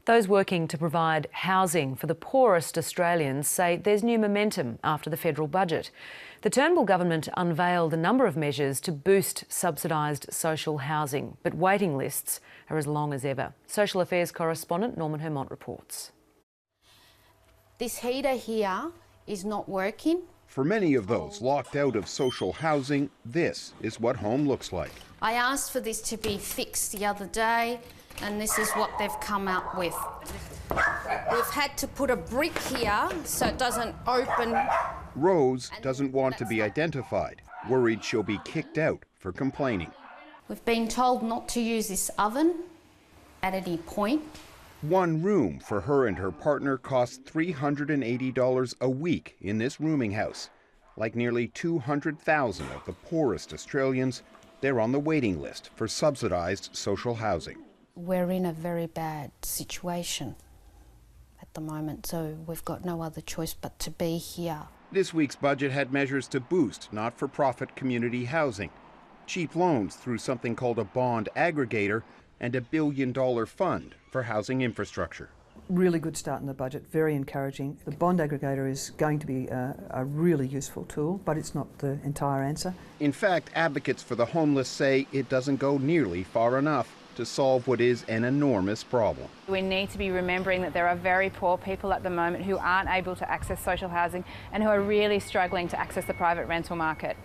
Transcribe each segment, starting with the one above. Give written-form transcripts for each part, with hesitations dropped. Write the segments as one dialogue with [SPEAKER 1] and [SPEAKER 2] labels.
[SPEAKER 1] Those working to provide housing for the poorest Australians say there's new momentum after the federal budget. The Turnbull government unveiled a number of measures to boost subsidised social housing, but waiting lists are as long as ever. Social Affairs correspondent Norman Hermont reports.
[SPEAKER 2] This heater here is not working.
[SPEAKER 3] For many of those locked out of social housing, this is what home looks like.
[SPEAKER 2] I asked for this to be fixed the other day, and this is what they've come up with. We've had to put a brick here so it doesn't open.
[SPEAKER 3] Rose doesn't want to be identified, worried she'll be kicked out for complaining.
[SPEAKER 2] We've been told not to use this oven at any point.
[SPEAKER 3] One room for her and her partner costs $380 a week in this rooming house. Like nearly 200,000 of the poorest Australians, they're on the waiting list for subsidised social housing.
[SPEAKER 2] We're in a very bad situation at the moment, so we've got no other choice but to be here.
[SPEAKER 3] This week's budget had measures to boost not-for-profit community housing. Cheap loans through something called a bond aggregator and $1 billion fund for housing infrastructure.
[SPEAKER 4] Really good start in the budget, very encouraging. The bond aggregator is going to be a really useful tool, but it's not the entire answer.
[SPEAKER 3] In fact, advocates for the homeless say it doesn't go nearly far enough to solve what is an enormous problem.
[SPEAKER 5] We need to be remembering that there are very poor people at the moment who aren't able to access social housing and who are really struggling to access the private rental market.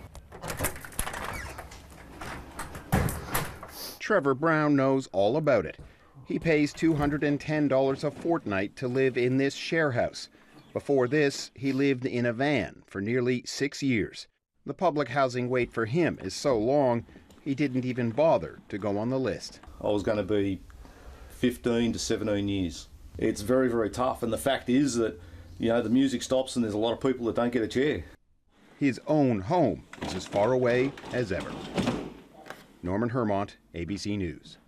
[SPEAKER 3] Trevor Brown knows all about it. He pays $210 a fortnight to live in this share house. Before this, he lived in a van for nearly 6 years. The public housing wait for him is so long, he didn't even bother to go on the list.
[SPEAKER 6] I was going to be 15 to 17 years. It's very, very tough, and the fact is that, the music stops and there's a lot of people that don't get a chair.
[SPEAKER 3] His own home is as far away as ever. Norman Hermont, ABC News.